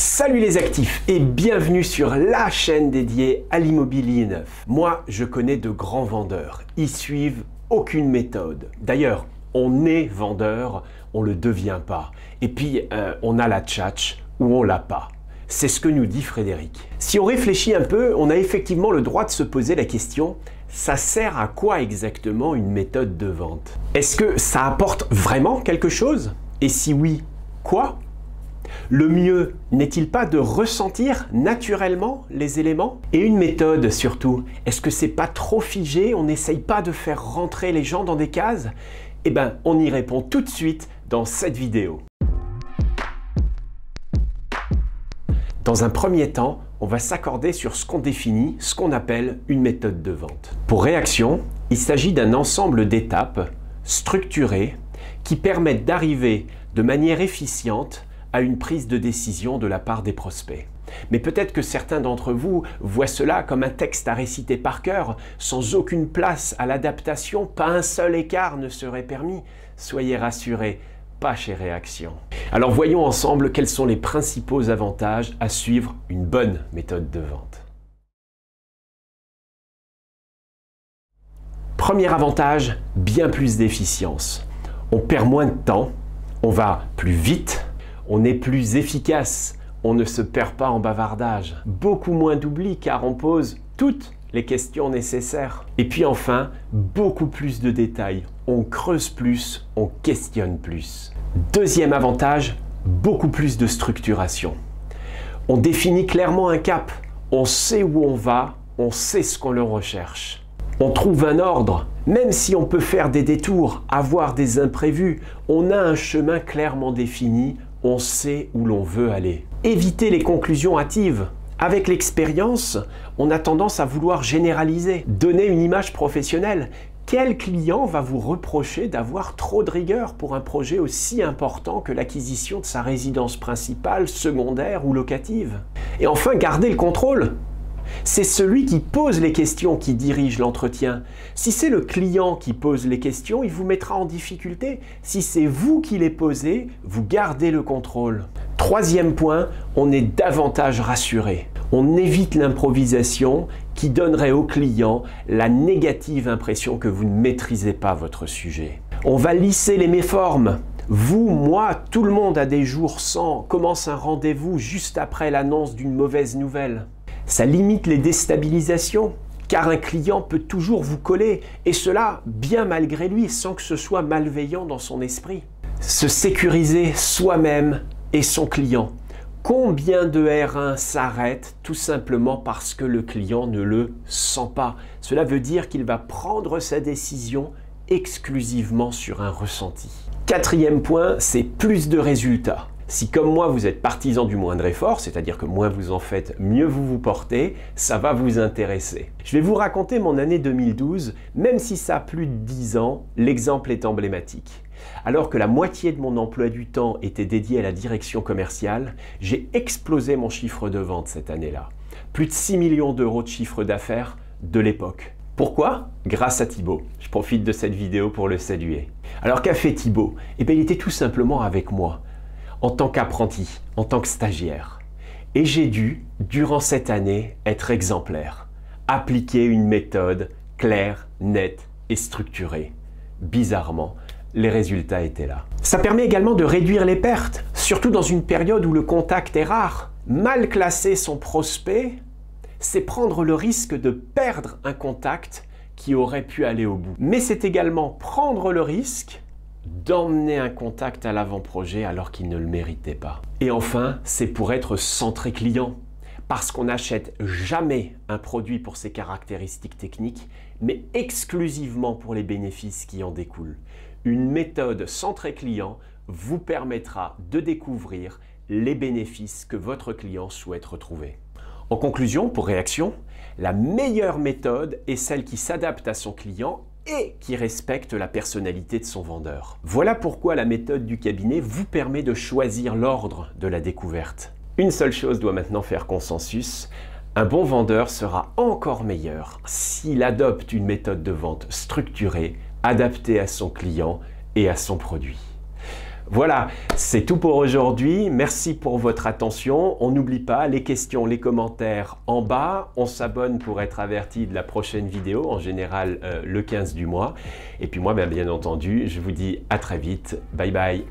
Salut les actifs et bienvenue sur la chaîne dédiée à l'immobilier neuf. Moi, je connais de grands vendeurs. Ils suivent aucune méthode. D'ailleurs, on est vendeur, on ne le devient pas. Et puis, on a la tchatch ou on l'a pas. C'est ce que nous dit Frédéric. Si on réfléchit un peu, on a effectivement le droit de se poser la question, ça sert à quoi exactement une méthode de vente? Est-ce que ça apporte vraiment quelque chose? Et si oui, quoi? Le mieux n'est-il pas de ressentir naturellement les éléments? Et une méthode surtout, est-ce que c'est pas trop figé? On n'essaye pas de faire rentrer les gens dans des cases? Eh bien, on y répond tout de suite dans cette vidéo. Dans un premier temps, on va s'accorder sur ce qu'on définit, ce qu'on appelle une méthode de vente. Pour réaction, il s'agit d'un ensemble d'étapes structurées qui permettent d'arriver de manière efficiente à une prise de décision de la part des prospects. Mais peut-être que certains d'entre vous voient cela comme un texte à réciter par cœur, sans aucune place à l'adaptation, pas un seul écart ne serait permis. Soyez rassurés, pas chez Réaction. Alors voyons ensemble quels sont les principaux avantages à suivre une bonne méthode de vente. Premier avantage, bien plus d'efficience. On perd moins de temps, on va plus vite, on est plus efficace, on ne se perd pas en bavardage. Beaucoup moins d'oubli car on pose toutes les questions nécessaires. Et puis enfin, beaucoup plus de détails. On creuse plus, on questionne plus. Deuxième avantage, beaucoup plus de structuration. On définit clairement un cap. On sait où on va, on sait ce qu'on recherche. On trouve un ordre. Même si on peut faire des détours, avoir des imprévus, on a un chemin clairement défini. On sait où l'on veut aller. Éviter les conclusions hâtives. Avec l'expérience, on a tendance à vouloir généraliser, donner une image professionnelle. Quel client va vous reprocher d'avoir trop de rigueur pour un projet aussi important que l'acquisition de sa résidence principale, secondaire ou locative? Et enfin, gardez le contrôle. C'est celui qui pose les questions qui dirige l'entretien. Si c'est le client qui pose les questions, il vous mettra en difficulté. Si c'est vous qui les posez, vous gardez le contrôle. Troisième point, on est davantage rassuré. On évite l'improvisation qui donnerait au client la négative impression que vous ne maîtrisez pas votre sujet. On va lisser les méformes. Vous, moi, tout le monde a des jours sans, commence un rendez-vous juste après l'annonce d'une mauvaise nouvelle. Ça limite les déstabilisations, car un client peut toujours vous coller, et cela bien malgré lui, sans que ce soit malveillant dans son esprit. Se sécuriser soi-même et son client. Combien de R1 s'arrêtent tout simplement parce que le client ne le sent pas? Cela veut dire qu'il va prendre sa décision exclusivement sur un ressenti. Quatrième point, c'est plus de résultats. Si comme moi vous êtes partisan du moindre effort, c'est-à-dire que moins vous en faites, mieux vous vous portez, ça va vous intéresser. Je vais vous raconter mon année 2012, même si ça a plus de 10 ans, l'exemple est emblématique. Alors que la moitié de mon emploi du temps était dédié à la direction commerciale, j'ai explosé mon chiffre de vente cette année-là. Plus de 6 millions d'euros de chiffre d'affaires de l'époque. Pourquoi? Grâce à Thibaut. Je profite de cette vidéo pour le saluer. Alors qu'a fait Thibaut? Eh bien, il était tout simplement avec moi, en tant qu'apprenti, en tant que stagiaire. Et j'ai dû, durant cette année, être exemplaire. Appliquer une méthode claire, nette et structurée. Bizarrement, les résultats étaient là. Ça permet également de réduire les pertes, surtout dans une période où le contact est rare. Mal classer son prospect, c'est prendre le risque de perdre un contact qui aurait pu aller au bout. Mais c'est également prendre le risque d'emmener un contact à l'avant-projet alors qu'il ne le méritait pas. Et enfin, c'est pour être centré client. Parce qu'on n'achète jamais un produit pour ses caractéristiques techniques, mais exclusivement pour les bénéfices qui en découlent. Une méthode centrée client vous permettra de découvrir les bénéfices que votre client souhaite retrouver. En conclusion, pour Réaction, la meilleure méthode est celle qui s'adapte à son client et qui respecte la personnalité de son vendeur. Voilà pourquoi la méthode du cabinet vous permet de choisir l'ordre de la découverte. Une seule chose doit maintenant faire consensus, un bon vendeur sera encore meilleur s'il adopte une méthode de vente structurée, adaptée à son client et à son produit. Voilà, c'est tout pour aujourd'hui. Merci pour votre attention. On n'oublie pas les questions, les commentaires en bas. On s'abonne pour être averti de la prochaine vidéo, en général le 15 du mois. Et puis moi, bien entendu, je vous dis à très vite. Bye bye.